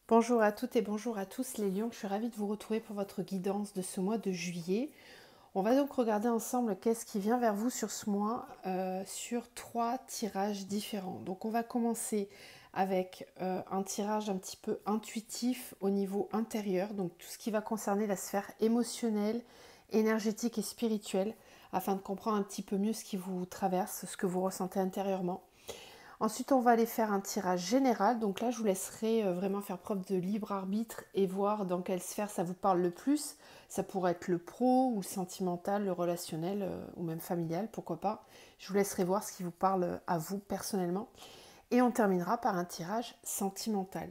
Bonjour à toutes et bonjour à tous les lions, je suis ravie de vous retrouver pour votre guidance de ce mois de juillet. On va donc regarder ensemble qu'est-ce qui vient vers vous sur ce mois sur 3 tirages différents. Donc on va commencer avec un tirage un petit peu intuitif au niveau intérieur, donc tout ce qui va concerner la sphère émotionnelle, énergétique et spirituelle, afin de comprendre un petit peu mieux ce qui vous traverse, ce que vous ressentez intérieurement. Ensuite, on va aller faire un tirage général. Donc là, je vous laisserai vraiment faire preuve de libre arbitre et voir dans quelle sphère ça vous parle le plus. Ça pourrait être le pro ou le sentimental, le relationnel ou même familial, pourquoi pas. Je vous laisserai voir ce qui vous parle à vous personnellement. Et on terminera par un tirage sentimental.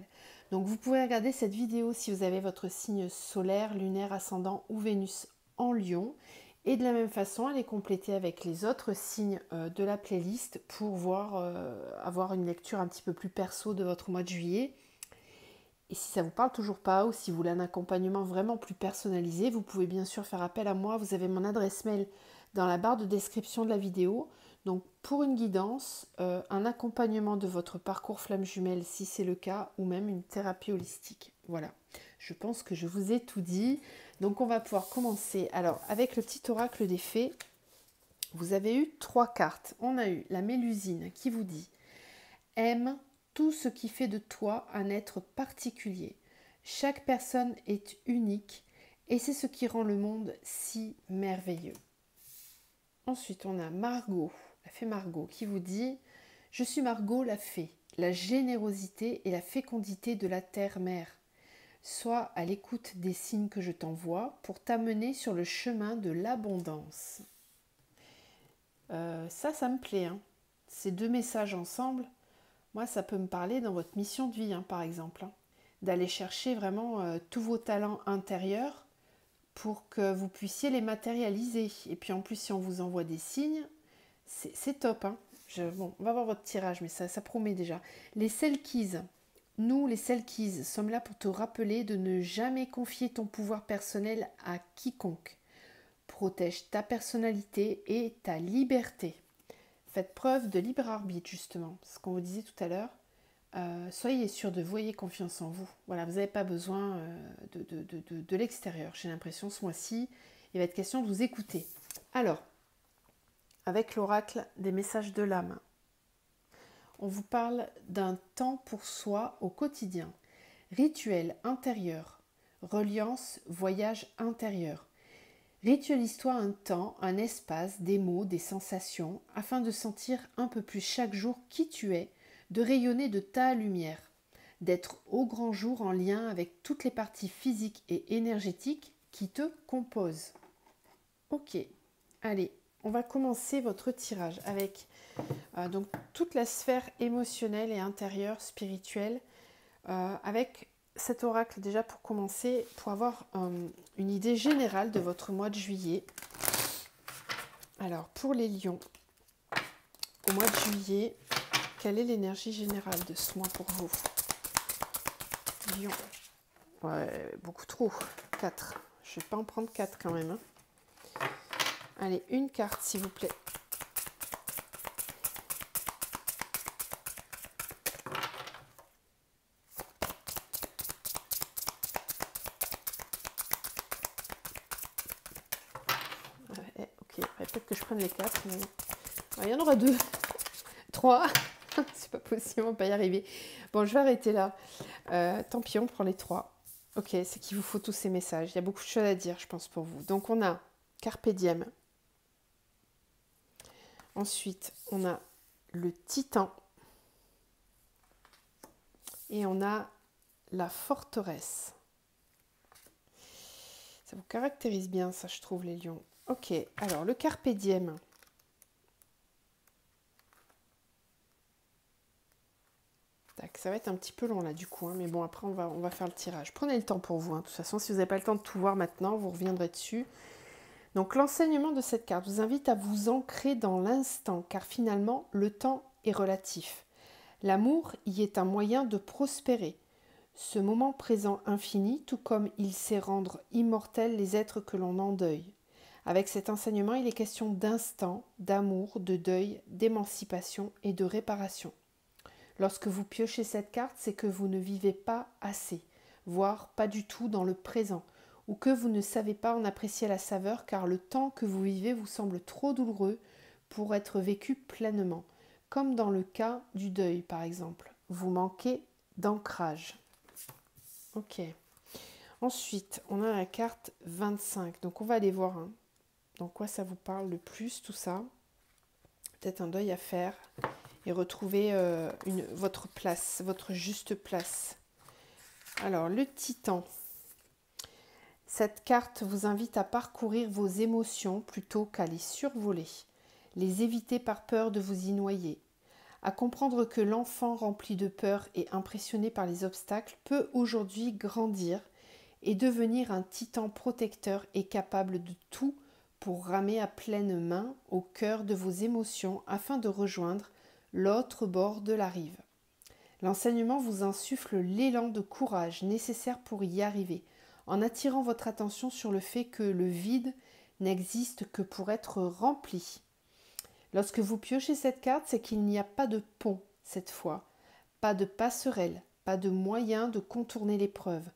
Donc vous pouvez regarder cette vidéo si vous avez votre signe solaire, lunaire, ascendant ou Vénus en Lion. Et de la même façon, elle est complétée avec les autres signes de la playlist pour avoir une lecture un petit peu plus perso de votre mois de juillet. Et si ça ne vous parle toujours pas ou si vous voulez un accompagnement vraiment plus personnalisé, vous pouvez bien sûr faire appel à moi. Vous avez mon adresse mail dans la barre de description de la vidéo. Donc pour une guidance, un accompagnement de votre parcours flamme jumelle si c'est le cas, ou même une thérapie holistique. Voilà, je pense que je vous ai tout dit. Donc on va pouvoir commencer. Alors avec le petit oracle des fées, vous avez eu 3 cartes. On a eu la Mélusine qui vous dit « Aime tout ce qui fait de toi un être particulier. Chaque personne est unique et c'est ce qui rend le monde si merveilleux. » Ensuite, on a Margot, la fée Margot, qui vous dit « Je suis Margot la fée, la générosité et la fécondité de la terre-mère. Sois à l'écoute des signes que je t'envoie pour t'amener sur le chemin de l'abondance. » Ça me plaît. Hein. Ces deux messages ensemble, moi, ça peut me parler dans votre mission de vie, hein, par exemple. Hein. D'aller chercher vraiment tous vos talents intérieurs pour que vous puissiez les matérialiser. Et puis en plus, si on vous envoie des signes, c'est top. Hein. Bon, on va voir votre tirage, mais ça promet déjà. Les Selkies. Nous, les Selkies, sommes là pour te rappeler de ne jamais confier ton pouvoir personnel à quiconque. Protège ta personnalité et ta liberté. Faites preuve de libre arbitre, justement. Ce qu'on vous disait tout à l'heure. Soyez sûr de vous, ayez confiance en vous. Voilà, vous n'avez pas besoin de l'extérieur. J'ai l'impression, ce mois-ci, il va être question de vous écouter. Alors, avec l'oracle des messages de l'âme, on vous parle d'un temps pour soi au quotidien. Rituel intérieur, reliance, voyage intérieur. Ritualise-toi un temps, un espace, des mots, des sensations, afin de sentir un peu plus chaque jour qui tu es, de rayonner de ta lumière, d'être au grand jour en lien avec toutes les parties physiques et énergétiques qui te composent. Ok, allez, on va commencer votre tirage avec donc toute la sphère émotionnelle et intérieure, spirituelle, avec cet oracle déjà pour commencer, pour avoir une idée générale de votre mois de juillet. Alors pour les lions, au mois de juillet, quelle est l'énergie générale de ce mois pour vous? Lion. Ouais, beaucoup trop. 4. Je ne vais pas en prendre 4 quand même. Hein. Allez, une carte s'il vous plaît. Ouais, ok, peut-être que je prenne les 4. Mais... il y en aura 2. 3. C'est pas possible, on va pas y arriver. Bon, je vais arrêter là. Tant pis, on prend les 3. Ok, c'est qu'il vous faut tous ces messages. Il y a beaucoup de choses à dire, je pense, pour vous. Donc, on a Carpe Diem. Ensuite, on a le Titan. Et on a la forteresse. Ça vous caractérise bien, ça, je trouve, les lions. Ok, alors, le Carpe Diem. Ça va être un petit peu long là du coup, hein, mais bon après on va faire le tirage. Prenez le temps pour vous, hein. De toute façon si vous n'avez pas le temps de tout voir maintenant, vous reviendrez dessus. Donc l'enseignement de cette carte vous invite à vous ancrer dans l'instant, car finalement le temps est relatif. L'amour y est un moyen de prospérer. Ce moment présent infini, tout comme il sait rendre immortels les êtres que l'on endeuille. Avec cet enseignement, il est question d'instant, d'amour, de deuil, d'émancipation et de réparation. Lorsque vous piochez cette carte, c'est que vous ne vivez pas assez, voire pas du tout dans le présent, ou que vous ne savez pas en apprécier la saveur car le temps que vous vivez vous semble trop douloureux pour être vécu pleinement, comme dans le cas du deuil par exemple. Vous manquez d'ancrage. Ok. Ensuite, on a la carte 25. Donc on va aller voir dans quoi ça vous parle le plus tout ça. Peut-être un deuil à faire et retrouver votre place, votre juste place. Alors, le Titan. Cette carte vous invite à parcourir vos émotions plutôt qu'à les survoler, les éviter par peur de vous y noyer, à comprendre que l'enfant rempli de peur et impressionné par les obstacles peut aujourd'hui grandir et devenir un titan protecteur et capable de tout pour ramer à pleine main au cœur de vos émotions afin de rejoindre l'autre bord de la rive. L'enseignement vous insuffle l'élan de courage nécessaire pour y arriver, en attirant votre attention sur le fait que le vide n'existe que pour être rempli. Lorsque vous piochez cette carte, c'est qu'il n'y a pas de pont cette fois, pas de passerelle, pas de moyen de contourner l'épreuve.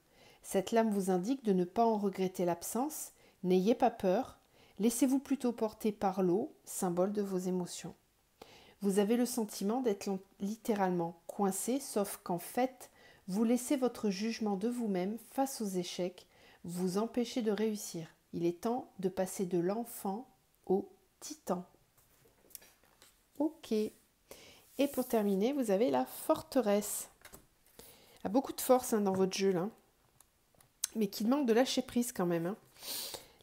Cette lame vous indique de ne pas en regretter l'absence, n'ayez pas peur, laissez-vous plutôt porter par l'eau, symbole de vos émotions. Vous avez le sentiment d'être littéralement coincé, sauf qu'en fait, vous laissez votre jugement de vous-même face aux échecs vous empêcher de réussir. Il est temps de passer de l'enfant au titan. Ok. Et pour terminer, vous avez la forteresse. Il y a beaucoup de force dans votre jeu, là, mais qui demande de lâcher prise quand même.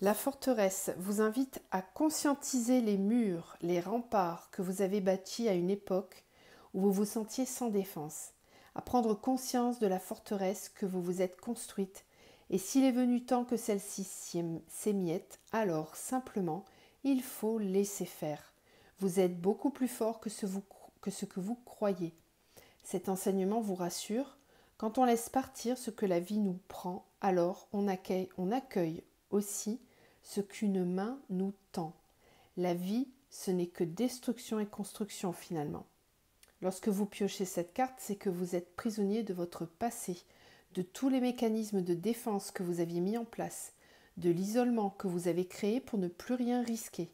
La forteresse vous invite à conscientiser les murs, les remparts que vous avez bâtis à une époque où vous vous sentiez sans défense, à prendre conscience de la forteresse que vous vous êtes construite, et s'il est venu temps que celle-ci s'émiette, alors simplement il faut laisser faire. Vous êtes beaucoup plus fort que ce que vous croyez. Cet enseignement vous rassure. Quand on laisse partir ce que la vie nous prend, alors on accueille aussi ce qu'une main nous tend. La vie, ce n'est que destruction et construction finalement. Lorsque vous piochez cette carte, c'est que vous êtes prisonnier de votre passé, de tous les mécanismes de défense que vous aviez mis en place, de l'isolement que vous avez créé pour ne plus rien risquer.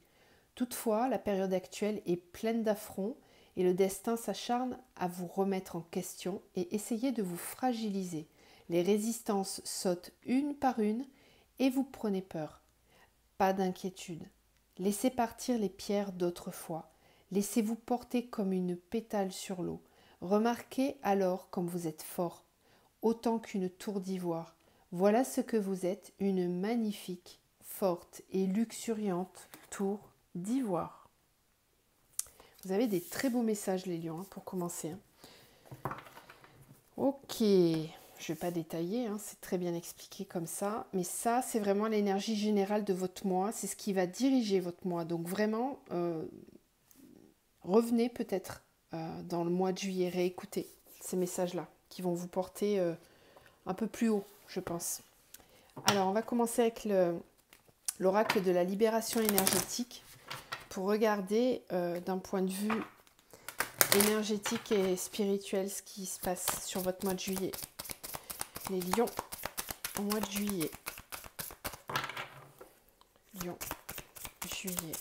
Toutefois, la période actuelle est pleine d'affronts et le destin s'acharne à vous remettre en question et essayer de vous fragiliser. Les résistances sautent une par une et vous prenez peur. Pas d'inquiétude. Laissez partir les pierres d'autrefois. Laissez-vous porter comme une pétale sur l'eau. Remarquez alors comme vous êtes fort, autant qu'une tour d'ivoire. Voilà ce que vous êtes, une magnifique, forte et luxuriante tour d'ivoire. Vous avez des très beaux messages les lions, pour commencer. Ok, je ne vais pas détailler, c'est très bien expliqué comme ça. Mais ça, c'est vraiment l'énergie générale de votre mois. C'est ce qui va diriger votre mois. Donc vraiment, revenez peut-être dans le mois de juillet, réécoutez ces messages-là qui vont vous porter un peu plus haut, je pense. Alors, on va commencer avec l'oracle de la libération énergétique pour regarder d'un point de vue énergétique et spirituel ce qui se passe sur votre mois de juillet. Les lions au mois de juillet. Lions, juillet.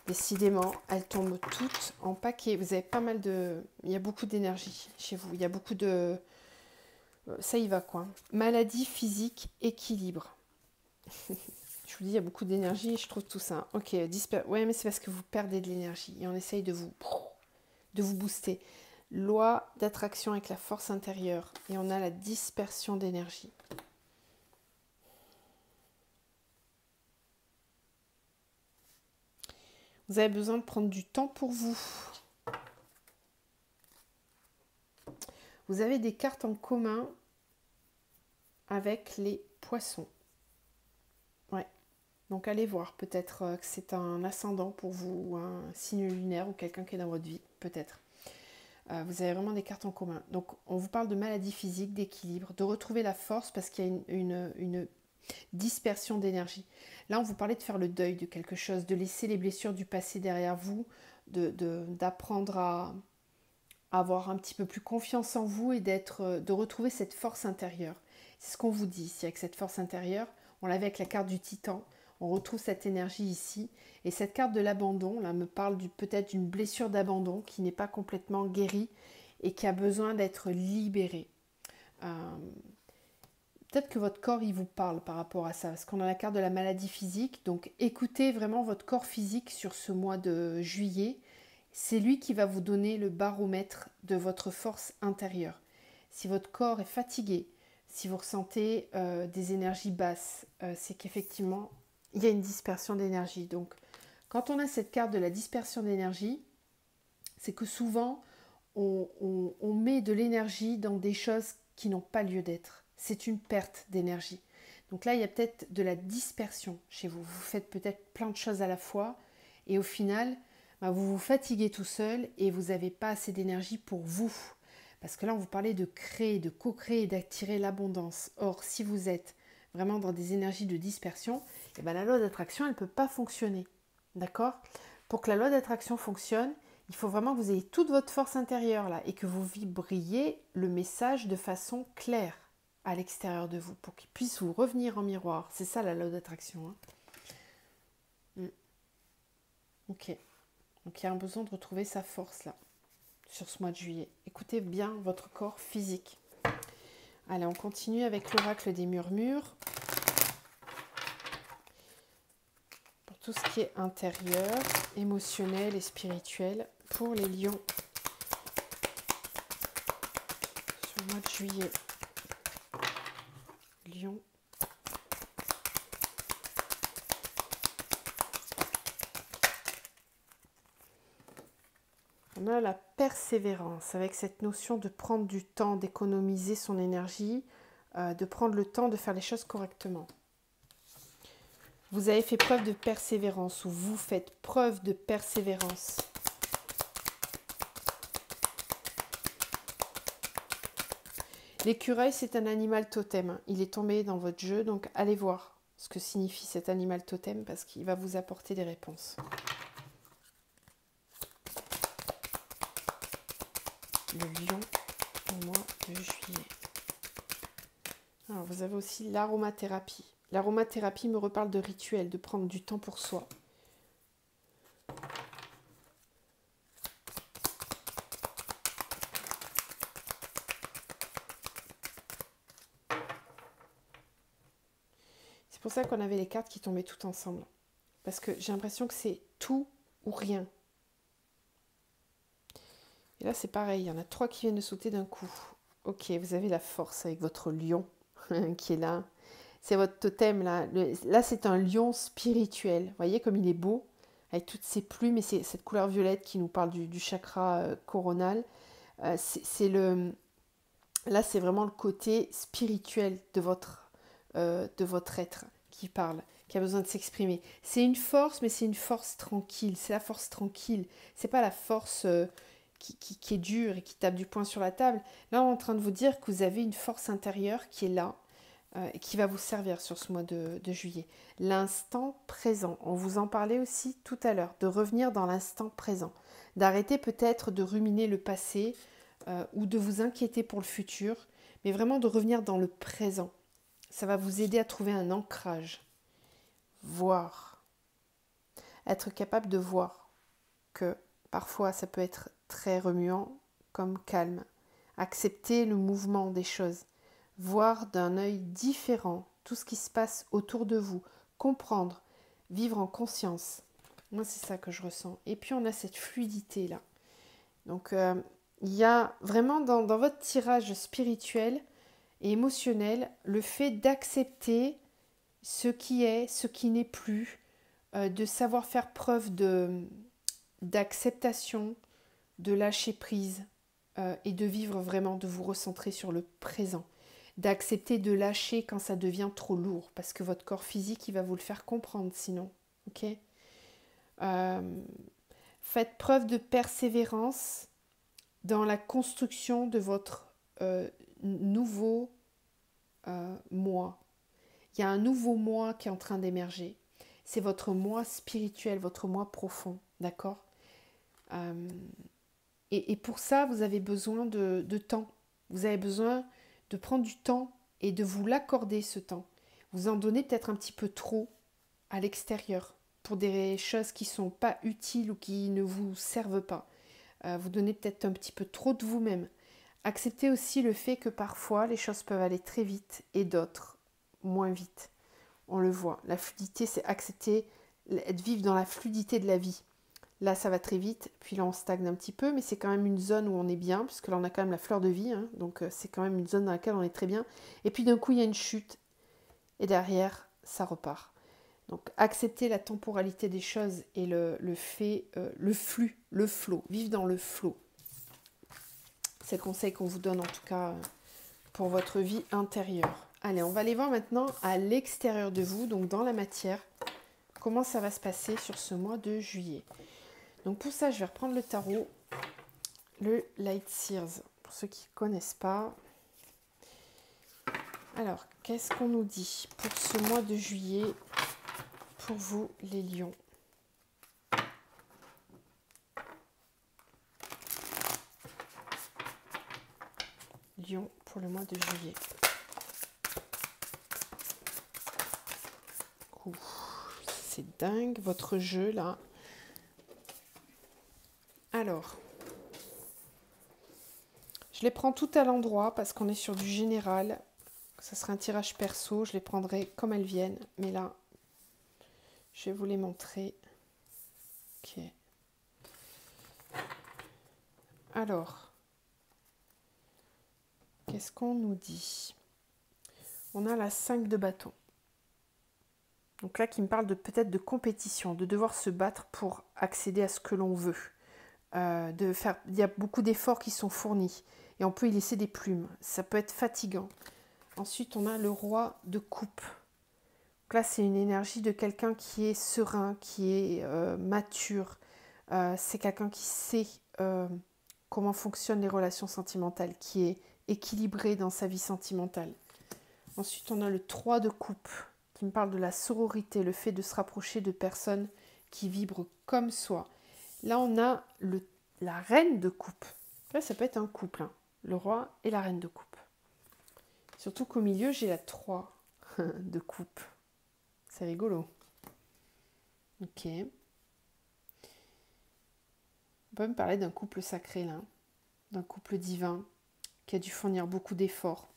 Décidément, elles tombent toutes en paquet. Vous avez pas mal de... Il y a beaucoup d'énergie chez vous. Il y a beaucoup de... Ça y va, quoi. Maladie physique, équilibre. Je vous dis, il y a beaucoup d'énergie et je trouve tout ça. Ok, ouais, mais c'est parce que vous perdez de l'énergie et on essaye de vous booster. Loi d'attraction avec la force intérieure et on a la dispersion d'énergie. Vous avez besoin de prendre du temps pour vous. Vous avez des cartes en commun avec les poissons. Ouais. Donc allez voir, peut-être que c'est un ascendant pour vous, ou un signe lunaire, ou quelqu'un qui est dans votre vie, peut-être. Vous avez vraiment des cartes en commun. Donc on vous parle de maladie physique, d'équilibre, de retrouver la force parce qu'il y a une dispersion d'énergie. Là on vous parlait de faire le deuil de quelque chose, de laisser les blessures du passé derrière vous, d'apprendre à avoir un petit peu plus confiance en vous et de retrouver cette force intérieure. C'est ce qu'on vous dit ici avec cette force intérieure. On l'avait avec la carte du Titan. On retrouve cette énergie ici. Et cette carte de l'abandon, là, me parle peut-être d'une blessure d'abandon qui n'est pas complètement guérie et qui a besoin d'être libérée. Peut-être que votre corps, il vous parle par rapport à ça, parce qu'on a la carte de la maladie physique. Donc, écoutez vraiment votre corps physique sur ce mois de juillet. C'est lui qui va vous donner le baromètre de votre force intérieure. Si votre corps est fatigué, si vous ressentez des énergies basses, c'est qu'effectivement, il y a une dispersion d'énergie. Donc, quand on a cette carte de la dispersion d'énergie, c'est que souvent, on met de l'énergie dans des choses qui n'ont pas lieu d'être. C'est une perte d'énergie. Donc là, il y a peut-être de la dispersion chez vous. Vous faites peut-être plein de choses à la fois et au final, vous vous fatiguez tout seul et vous n'avez pas assez d'énergie pour vous. Parce que là, on vous parlait de créer, de co-créer, d'attirer l'abondance. Or, si vous êtes vraiment dans des énergies de dispersion, la loi d'attraction, elle ne peut pas fonctionner. D'accord ? Pour que la loi d'attraction fonctionne, il faut vraiment que vous ayez toute votre force intérieure là et que vous vibriez le message de façon claire à l'extérieur de vous pour qu'il puisse vous revenir en miroir. C'est ça la loi d'attraction. Ok. Donc il y a un besoin de retrouver sa force là, sur ce mois de juillet. Écoutez bien votre corps physique. Allez, on continue avec l'oracle des murmures. Pour tout ce qui est intérieur, émotionnel et spirituel pour les lions sur le mois de juillet. Lion. On a la persévérance avec cette notion de prendre du temps, d'économiser son énergie, de prendre le temps de faire les choses correctement. Vous avez fait preuve de persévérance ou vous faites preuve de persévérance. L'écureuil, c'est un animal totem. Il est tombé dans votre jeu, donc allez voir ce que signifie cet animal totem parce qu'il va vous apporter des réponses. Le lion au mois de juillet. Alors, vous avez aussi l'aromathérapie. L'aromathérapie me reparle de rituel, de prendre du temps pour soi. C'est pour ça qu'on avait les cartes qui tombaient toutes ensemble. Parce que j'ai l'impression que c'est tout ou rien. Et là, c'est pareil, il y en a 3 qui viennent de sauter d'un coup. Ok, vous avez la force avec votre lion qui est là. C'est votre totem là. Là, c'est un lion spirituel. Vous voyez comme il est beau, avec toutes ses plumes et cette couleur violette qui nous parle du chakra coronal. Là, c'est vraiment le côté spirituel de votre être qui parle, qui a besoin de s'exprimer. C'est une force, mais c'est une force tranquille. C'est la force tranquille. C'est pas la force qui est dure et qui tape du poing sur la table. Là, on est en train de vous dire que vous avez une force intérieure qui est là et qui va vous servir sur ce mois de juillet. L'instant présent. On vous en parlait aussi tout à l'heure, de revenir dans l'instant présent. D'arrêter peut-être de ruminer le passé ou de vous inquiéter pour le futur, mais vraiment de revenir dans le présent. Ça va vous aider à trouver un ancrage. Voir. Être capable de voir que parfois ça peut être très remuant comme calme. Accepter le mouvement des choses. Voir d'un œil différent tout ce qui se passe autour de vous. Comprendre. Vivre en conscience. Moi, c'est ça que je ressens. Et puis, on a cette fluidité là. Donc, il y a vraiment dans votre tirage spirituel et émotionnel le fait d'accepter ce qui est, ce qui n'est plus, de savoir faire preuve d'acceptation, de lâcher prise et de vivre vraiment, de vous recentrer sur le présent. D'accepter de lâcher quand ça devient trop lourd parce que votre corps physique, il va vous le faire comprendre sinon. Ok ? Faites preuve de persévérance dans la construction de votre nouveau moi. Il y a un nouveau moi qui est en train d'émerger. C'est votre moi spirituel, votre moi profond, d'accord ? Euh, et pour ça, vous avez besoin de temps. Vous avez besoin de prendre du temps et de vous l'accorder, ce temps. Vous en donnez peut-être un petit peu trop à l'extérieur pour des choses qui ne sont pas utiles ou qui ne vous servent pas. Vous donnez peut-être un petit peu trop de vous-même. Acceptez aussi le fait que parfois les choses peuvent aller très vite et d'autres moins vite. On le voit. La fluidité, c'est accepter, vivre dans la fluidité de la vie. Là, ça va très vite, puis là, on stagne un petit peu, mais c'est quand même une zone où on est bien, puisque là, on a quand même la fleur de vie, hein, donc c'est quand même une zone dans laquelle on est très bien. Et puis d'un coup, il y a une chute, et derrière, ça repart. Donc, accepter la temporalité des choses et le fait, le flux, le flow, vivre dans le flow. C'est le conseil qu'on vous donne, en tout cas, pour votre vie intérieure. Allez, on va aller voir maintenant à l'extérieur de vous, donc dans la matière, comment ça va se passer sur ce mois de juillet. Donc pour ça, je vais reprendre le tarot, le Light Seers, pour ceux qui ne connaissent pas. Alors, qu'est-ce qu'on nous dit pour ce mois de juillet, pour vous les lions? Lion pour le mois de juillet. C'est dingue votre jeu là. Alors, je les prends tout à l'endroit parce qu'on est sur du général. Ça sera un tirage perso, je les prendrai comme elles viennent. Mais là, je vais vous les montrer. Ok. Alors, qu'est-ce qu'on nous dit? On a la 5 de bâton. Donc là, qui me parle de peut-être de compétition, de devoir se battre pour accéder à ce que l'on veut. Il y a beaucoup d'efforts qui sont fournis et on peut y laisser des plumes. Ça peut être fatigant. Ensuite, on a le roi de coupe. Donc là, c'est une énergie de quelqu'un qui est serein, qui est mature. C'est quelqu'un qui sait comment fonctionnent les relations sentimentales, qui est équilibré dans sa vie sentimentale. Ensuite, on a le 3 de coupe, qui me parle de la sororité, le fait de se rapprocher de personnes qui vibrent comme soi. Là, on a la reine de coupe. Là, ça peut être un couple, hein, le roi et la reine de coupe. Surtout qu'au milieu, j'ai la 3 de coupe. C'est rigolo. Ok. On peut me parler d'un couple sacré, là, d'un couple divin qui a dû fournir beaucoup d'efforts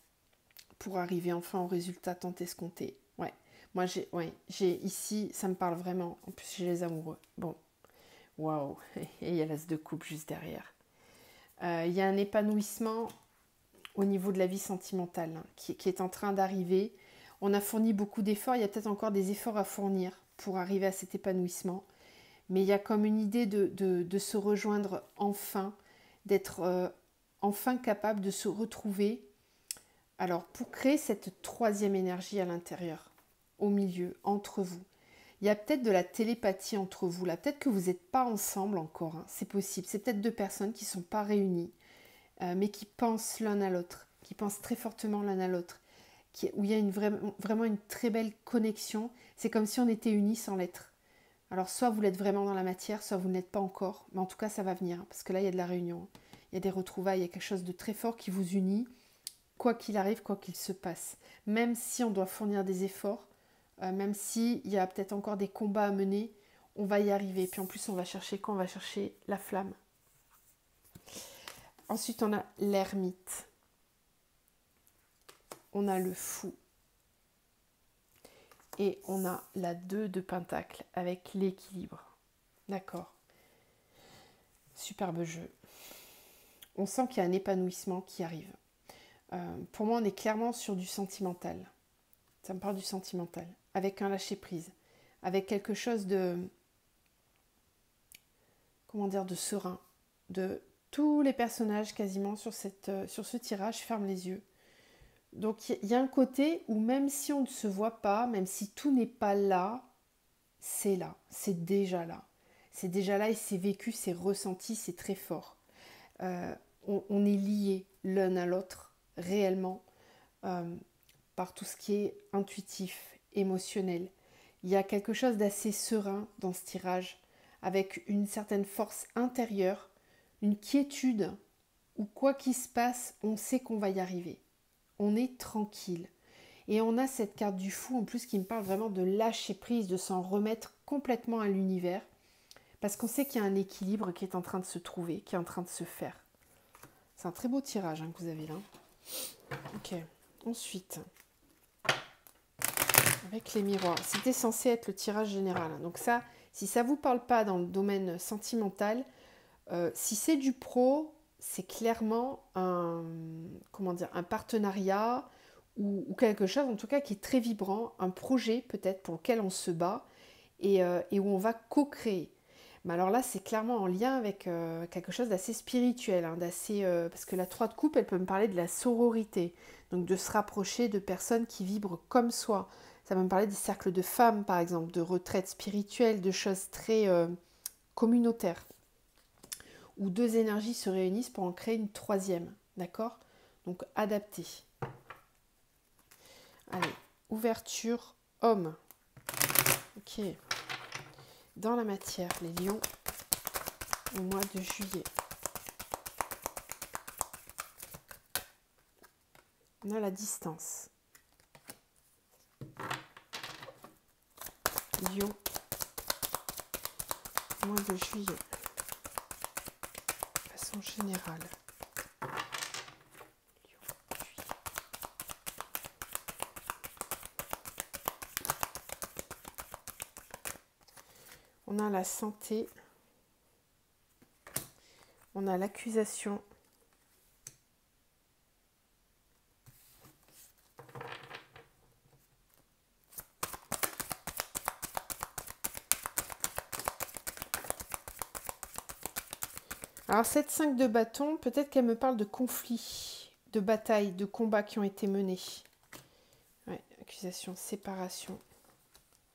pour arriver enfin au résultat tant escompté. Ouais. Moi, j'ai ici, ça me parle vraiment. En plus, j'ai les amoureux. Bon. Waouh. Et il y a l'as de coupe juste derrière. Il y a un épanouissement au niveau de la vie sentimentale hein, qui est en train d'arriver. On a fourni beaucoup d'efforts. Il y a peut-être encore des efforts à fournir pour arriver à cet épanouissement. Mais il y a comme une idée de se rejoindre enfin, d'être enfin capable de se retrouver. Alors, pour créer cette troisième énergie à l'intérieur, au milieu, entre vous, il y a peut-être de la télépathie entre vous, là. Peut-être que vous n'êtes pas ensemble encore, hein. C'est possible. C'est peut-être deux personnes qui ne sont pas réunies, mais qui pensent l'un à l'autre, qui pensent très fortement l'un à l'autre, où il y a vraiment une très belle connexion. C'est comme si on était unis sans l'être. Alors, soit vous l'êtes vraiment dans la matière, soit vous ne l'êtes pas encore, mais en tout cas, ça va venir, hein, parce que là, il y a de la réunion. Il y a des retrouvailles, il y a quelque chose de très fort qui vous unit, quoi qu'il arrive, quoi qu'il se passe. Même si on doit fournir des efforts, même s'il y a peut-être encore des combats à mener, on va y arriver. Puis en plus, on va chercher quoi? On va chercher la flamme. Ensuite, on a l'ermite. On a le fou. Et on a la 2 de pentacle avec l'équilibre. D'accord. Superbe jeu. On sent qu'il y a un épanouissement qui arrive. Pour moi, on est clairement sur du sentimental. Ça me parle du sentimental. Avec un lâcher-prise. Avec quelque chose de... Comment dire? De serein. De tous les personnages quasiment sur ce tirage ferment les yeux. Donc il y a un côté où même si on ne se voit pas, même si tout n'est pas là, c'est là. C'est déjà là. C'est déjà là et c'est vécu, c'est ressenti, c'est très fort. On est liés l'un à l'autre réellement par tout ce qui est intuitif, émotionnel. Il y a quelque chose d'assez serein dans ce tirage avec une certaine force intérieure, une quiétude, où quoi qu'il se passe, on sait qu'on va y arriver. On est tranquille. Et on a cette carte du fou en plus qui me parle vraiment de lâcher prise, de s'en remettre complètement à l'univers. Parce qu'on sait qu'il y a un équilibre qui est en train de se trouver, qui est en train de se faire. C'est un très beau tirage que vous avez là. Ok, ensuite, avec les miroirs. C'était censé être le tirage général. Donc ça, si ça ne vous parle pas dans le domaine sentimental, si c'est du pro, c'est clairement un partenariat ou quelque chose en tout cas qui est très vibrant, un projet peut-être pour lequel on se bat et où on va co-créer. Mais alors là, c'est clairement en lien avec quelque chose d'assez spirituel, parce que la 3 de coupe, elle peut me parler de la sororité, donc de se rapprocher de personnes qui vibrent comme soi. Ça peut me parler des cercles de femmes, par exemple, de retraites spirituelles, de choses très communautaires, où deux énergies se réunissent pour en créer une troisième, d'accord? Donc adapté. Allez, ouverture homme. Ok. Dans la matière, les lions, au mois de juillet. On a la distance. Lion, mois de juillet. De façon générale. Lion, juillet. On a la santé. On a l'accusation. Alors cette 5 de bâton, peut-être qu'elle me parle de conflits, de batailles, de combats qui ont été menés. Ouais, accusation, séparation,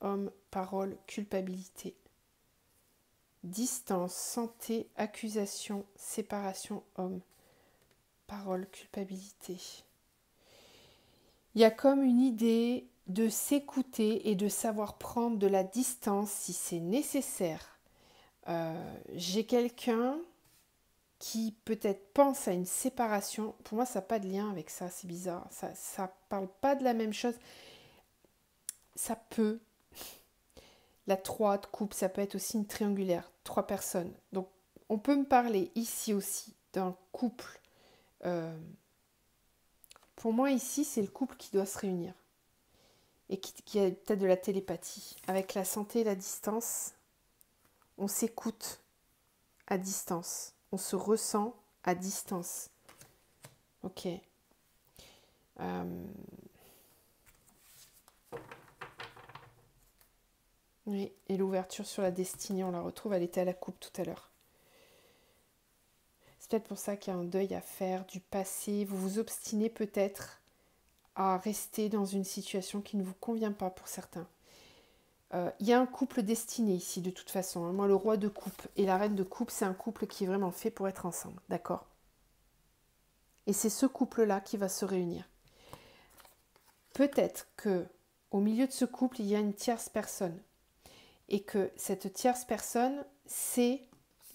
homme, parole, culpabilité. Distance, santé, accusation, séparation, homme, parole, culpabilité. Il y a comme une idée de s'écouter et de savoir prendre de la distance si c'est nécessaire. J'ai quelqu'un qui peut-être pense à une séparation. Pour moi, ça n'a pas de lien avec ça, c'est bizarre. Ça ne parle pas de la même chose. Ça peut. La 3 de coupe, ça peut être aussi une triangulaire. 3 personnes. Donc, on peut me parler ici aussi d'un couple. Pour moi, ici, c'est le couple qui doit se réunir. Et qui a peut-être de la télépathie. Avec la santé et la distance, on s'écoute à distance. On se ressent à distance. Ok. Oui, et l'ouverture sur la destinée, on la retrouve, elle était à la coupe tout à l'heure. C'est peut-être pour ça qu'il y a un deuil à faire du passé. Vous vous obstinez peut-être à rester dans une situation qui ne vous convient pas pour certains. Il y a un couple destiné ici de toute façon. Moi, le roi de coupe et la reine de coupe, c'est un couple qui est vraiment fait pour être ensemble, d'accord? Et c'est ce couple-là qui va se réunir. Peut-être que au milieu de ce couple, il y a une tierce personne. Et que cette tierce personne, c'est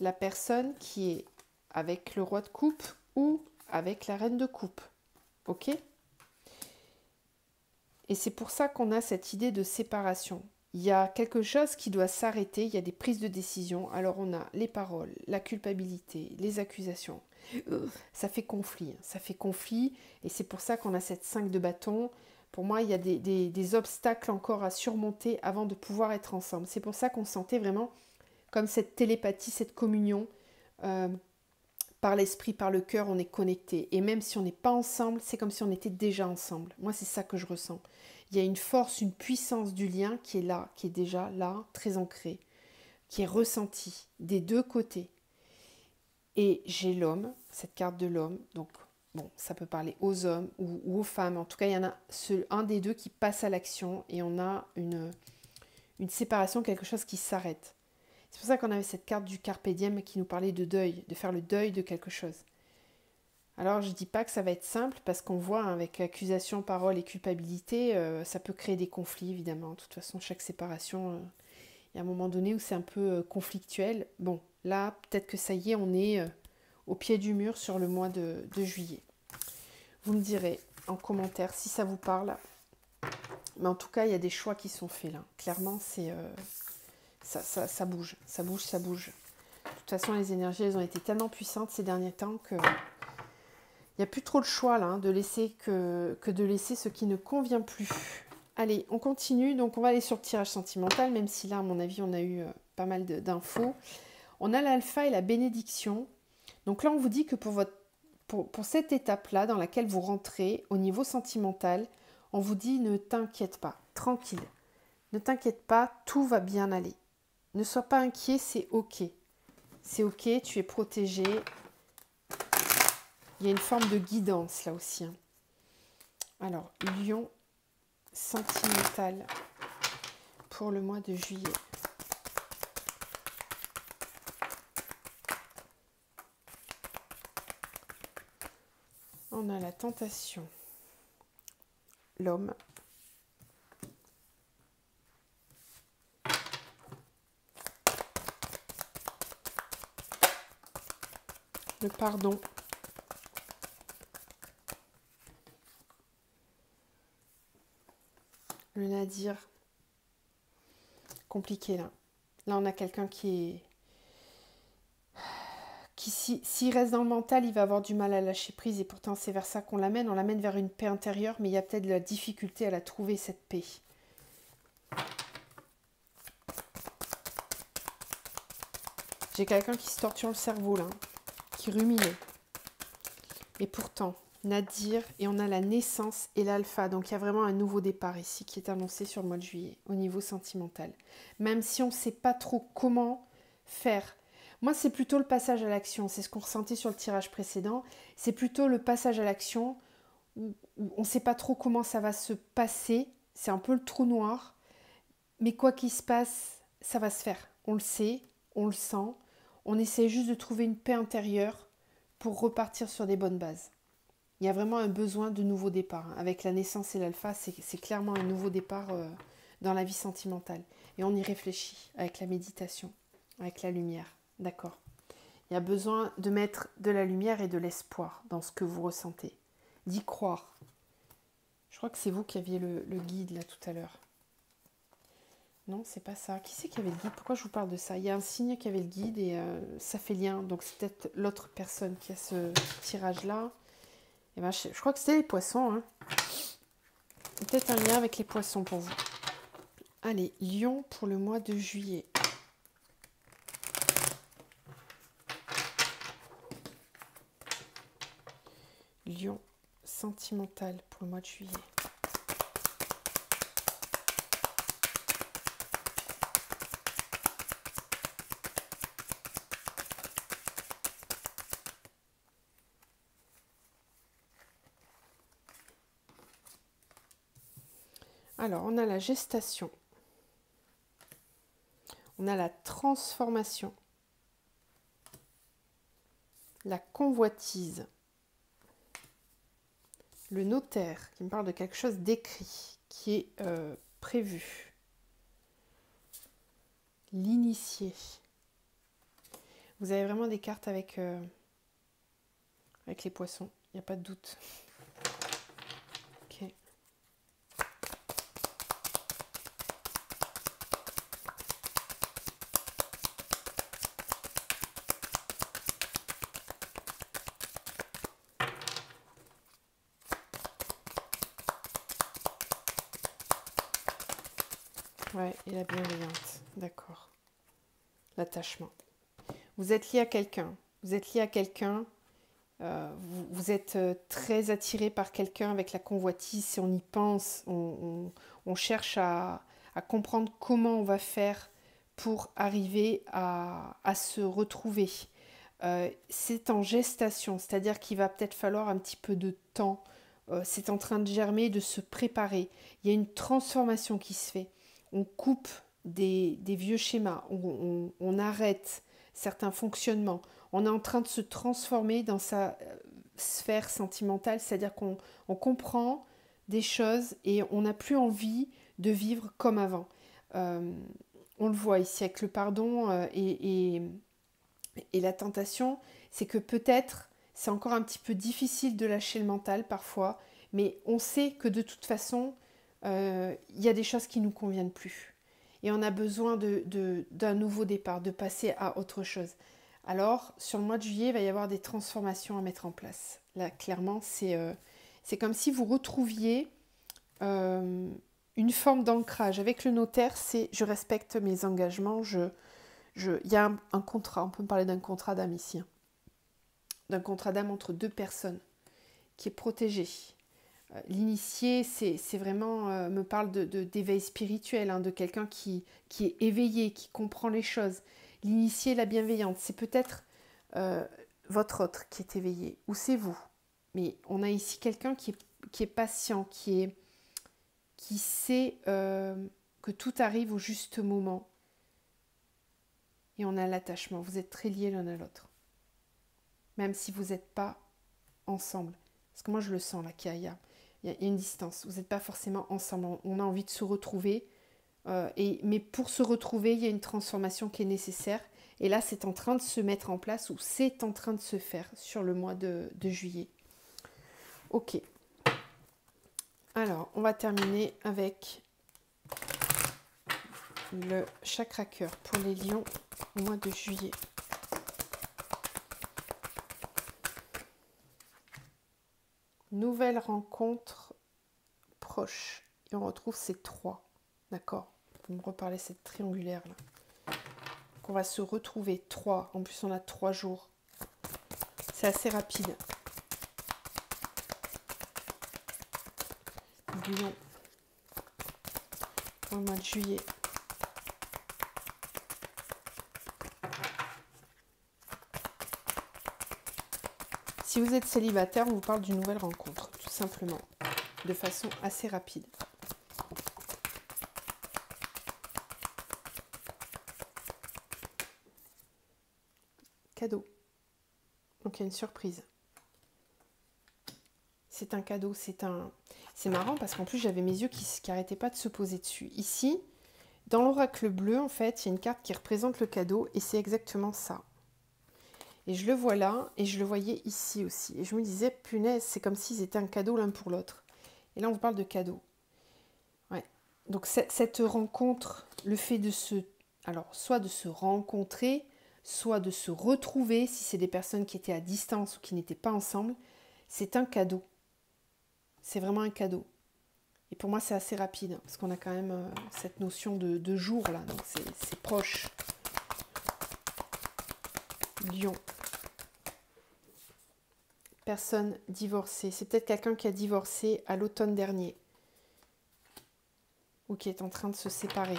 la personne qui est avec le roi de coupe ou avec la reine de coupe. Ok? Et c'est pour ça qu'on a cette idée de séparation. Il y a quelque chose qui doit s'arrêter, il y a des prises de décision. Alors on a les paroles, la culpabilité, les accusations. Ça fait conflit, et c'est pour ça qu'on a cette 5 de bâton. Pour moi, il y a des obstacles encore à surmonter avant de pouvoir être ensemble. C'est pour ça qu'on sentait vraiment comme cette télépathie, cette communion. Par l'esprit, par le cœur, on est connecté. Et même si on n'est pas ensemble, c'est comme si on était déjà ensemble. Moi, c'est ça que je ressens. Il y a une force, une puissance du lien qui est là, qui est déjà là, très ancrée, qui est ressentie des deux côtés. Et j'ai l'homme, cette carte de l'homme, donc bon, ça peut parler aux hommes ou aux femmes. En tout cas, il y en a un des deux qui passe à l'action et on a une séparation, quelque chose qui s'arrête. C'est pour ça qu'on avait cette carte du Carpe Diem qui nous parlait de deuil, de faire le deuil de quelque chose. Alors je ne dis pas que ça va être simple parce qu'on voit avec accusation, parole et culpabilité, ça peut créer des conflits évidemment. De toute façon, chaque séparation, Il y a un moment donné où c'est un peu conflictuel. Bon, là, peut-être que ça y est, on est au pied du mur sur le mois de juillet. Vous me direz en commentaire si ça vous parle. Mais en tout cas, il y a des choix qui sont faits là. Clairement, c'est ça bouge, ça bouge, ça bouge. De toute façon, les énergies, elles ont été tellement puissantes ces derniers temps que il n'y a plus trop de choix là, hein, de laisser que de laisser ce qui ne convient plus. Allez, on continue. Donc, on va aller sur le tirage sentimental, même si là, à mon avis, on a eu pas mal d'infos. On a l'alpha et la bénédiction. Donc là, on vous dit que pour cette étape-là, dans laquelle vous rentrez au niveau sentimental, on vous dit ne t'inquiète pas, tranquille. Ne t'inquiète pas, tout va bien aller. Ne sois pas inquiet, c'est ok. C'est ok, tu es protégé. Il y a une forme de guidance là aussi. Hein. Alors, Lion sentimental pour le mois de juillet. On a la tentation. L'homme. Le pardon. Le nadir. Compliqué là. Là, on a quelqu'un qui s'il reste dans le mental, il va avoir du mal à lâcher prise et pourtant c'est vers ça qu'on l'amène. On l'amène vers une paix intérieure, mais il y a peut-être de la difficulté à la trouver, cette paix. J'ai quelqu'un qui se torture le cerveau là, qui rumine. Et pourtant, Nadir, et on a la naissance et l'alpha. Donc il y a vraiment un nouveau départ ici qui est annoncé sur le mois de juillet au niveau sentimental. Même si on ne sait pas trop comment faire. Moi, c'est plutôt le passage à l'action. C'est ce qu'on ressentait sur le tirage précédent. C'est plutôt le passage à l'action où on ne sait pas trop comment ça va se passer. C'est un peu le trou noir. Mais quoi qu'il se passe, ça va se faire. On le sait, on le sent. On essaie juste de trouver une paix intérieure pour repartir sur des bonnes bases. Il y a vraiment un besoin de nouveau départ. Avec la naissance et l'alpha, c'est clairement un nouveau départ dans la vie sentimentale. Et on y réfléchit avec la méditation, avec la lumière. D'accord. Il y a besoin de mettre de la lumière et de l'espoir dans ce que vous ressentez. D'y croire. Je crois que c'est vous qui aviez le guide là tout à l'heure. Non, c'est pas ça. Qui c'est qui avait le guide? Pourquoi je vous parle de ça? Il y a un signe qui avait le guide et ça fait lien. Donc c'est peut-être l'autre personne qui a ce tirage-là. Et ben, je crois que c'était les poissons. Hein. Peut-être un lien avec les poissons pour vous. Allez, Lion pour le mois de juillet. Lion sentimental pour le mois de juillet. Alors, on a la gestation. On a la transformation. La convoitise. Le notaire qui me parle de quelque chose d'écrit, qui est prévu. L'initié. Vous avez vraiment des cartes avec les poissons, il n'y a pas de doute. Ok. Ouais, et la bienveillance, d'accord. L'attachement. Vous êtes lié à quelqu'un. Vous êtes lié à quelqu'un. Vous êtes très attiré par quelqu'un avec la convoitise. Si on y pense, on cherche à comprendre comment on va faire pour arriver à se retrouver. C'est en gestation, c'est-à-dire qu'il va peut-être falloir un petit peu de temps. C'est en train de germer, de se préparer. Il y a une transformation qui se fait. On coupe des vieux schémas, on arrête certains fonctionnements. On est en train de se transformer dans sa sphère sentimentale, c'est-à-dire qu'on comprend des choses et on n'a plus envie de vivre comme avant. on le voit ici avec le pardon et la tentation, c'est que peut-être c'est encore un petit peu difficile de lâcher le mental parfois, mais on sait que de toute façon, il y a des choses qui ne nous conviennent plus. Et on a besoin d'un nouveau départ, de passer à autre chose. Alors, sur le mois de juillet, il va y avoir des transformations à mettre en place. Là, clairement, c'est comme si vous retrouviez une forme d'ancrage. Avec le notaire, c'est je respecte mes engagements, il y a un contrat, on peut me parler d'un contrat d'âme ici, hein. D'un contrat d'âme entre deux personnes qui est protégé. L'initié, c'est vraiment, me parle d'éveil spirituel, hein, de quelqu'un qui est éveillé, qui comprend les choses. L'initié, la bienveillante, c'est peut-être votre autre qui est éveillé, ou c'est vous. Mais on a ici quelqu'un qui est patient, qui sait que tout arrive au juste moment. Et on a l'attachement, vous êtes très liés l'un à l'autre. Même si vous n'êtes pas ensemble. Parce que moi je le sens là, qu'il y a une distance. Vous n'êtes pas forcément ensemble. On a envie de se retrouver. Mais pour se retrouver, il y a une transformation qui est nécessaire. Et là, c'est en train de se mettre en place ou c'est en train de se faire sur le mois de juillet. Ok. Alors, on va terminer avec le chakra cœur pour les lions au mois de juillet. Nouvelle rencontre proche. Et on retrouve ces 3. D'accord? Vous me reparlez cette triangulaire là. Donc on va se retrouver 3. En plus, on a 3 jours. C'est assez rapide. Lion. Au mois de juillet. Si vous êtes célibataire, on vous parle d'une nouvelle rencontre, tout simplement, de façon assez rapide. Cadeau. Donc il y a une surprise. C'est un cadeau, c'est marrant parce qu'en plus j'avais mes yeux qui n'arrêtaient pas de se poser dessus. Ici, dans l'oracle bleu, en fait, il y a une carte qui représente le cadeau et c'est exactement ça. Et je le vois là, et je le voyais ici aussi. Et je me disais, punaise, c'est comme s'ils étaient un cadeau l'un pour l'autre. Et là, on vous parle de cadeau. Ouais. Donc, cette rencontre, le fait de soit de se rencontrer, soit de se retrouver, si c'est des personnes qui étaient à distance ou qui n'étaient pas ensemble, c'est un cadeau. C'est vraiment un cadeau. Et pour moi, c'est assez rapide, parce qu'on a quand même cette notion de jour, là. Donc, c'est proche. Lion. Personne divorcée. C'est peut-être quelqu'un qui a divorcé à l'automne dernier. Ou qui est en train de se séparer.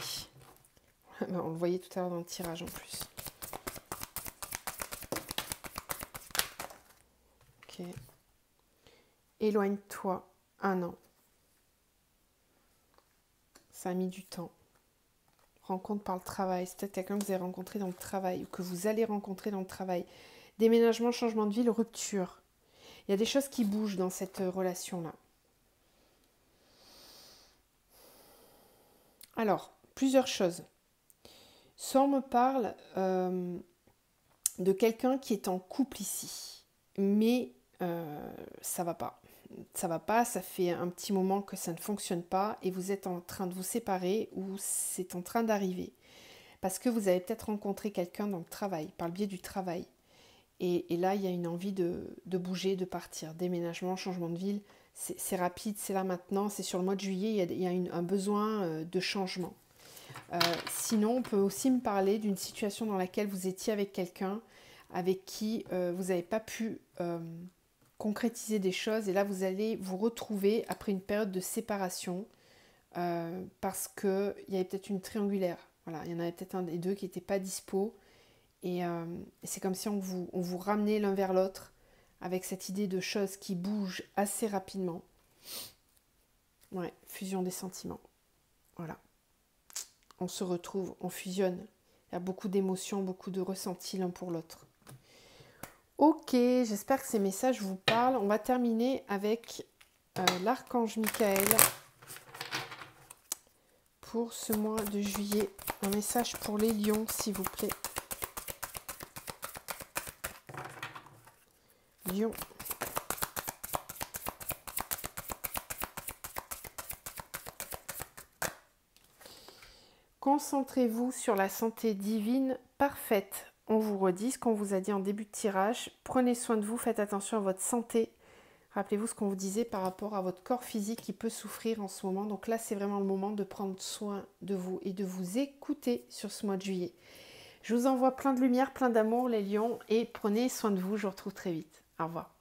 On le voyait tout à l'heure dans le tirage en plus. Ok. Éloigne-toi 1 an. Ça a mis du temps. Rencontre par le travail. C'est peut-être quelqu'un que vous avez rencontré dans le travail ou que vous allez rencontrer dans le travail. Déménagement, changement de ville, rupture. Il y a des choses qui bougent dans cette relation-là. Alors, plusieurs choses. Soit on me parle de quelqu'un qui est en couple ici, mais ça va pas. Ça va pas, ça fait un petit moment que ça ne fonctionne pas et vous êtes en train de vous séparer ou c'est en train d'arriver. Parce que vous avez peut-être rencontré quelqu'un dans le travail, par le biais du travail. Et là, il y a une envie de bouger, de partir. Déménagement, changement de ville, c'est rapide, c'est là maintenant, c'est sur le mois de juillet, il y a un besoin de changement. Sinon, on peut aussi me parler d'une situation dans laquelle vous étiez avec quelqu'un avec qui vous n'avez pas pu concrétiser des choses. Et là, vous allez vous retrouver après une période de séparation parce qu'il y avait peut-être une triangulaire. Voilà, il y en avait peut-être un des deux qui n'était pas dispo. Et c'est comme si on vous ramenait l'un vers l'autre avec cette idée de choses qui bougent assez rapidement. Ouais, fusion des sentiments. Voilà. On se retrouve, on fusionne. Il y a beaucoup d'émotions, beaucoup de ressentis l'un pour l'autre. Ok, j'espère que ces messages vous parlent. On va terminer avec l'archange Michael pour ce mois de juillet. Un message pour les lions, s'il vous plaît. Lion. Concentrez-vous sur la santé divine parfaite. On vous redit ce qu'on vous a dit en début de tirage. Prenez soin de vous, faites attention à votre santé. Rappelez-vous ce qu'on vous disait par rapport à votre corps physique qui peut souffrir en ce moment. Donc là, c'est vraiment le moment de prendre soin de vous et de vous écouter sur ce mois de juillet. Je vous envoie plein de lumière, plein d'amour les lions et prenez soin de vous. Je vous retrouve très vite. Au revoir.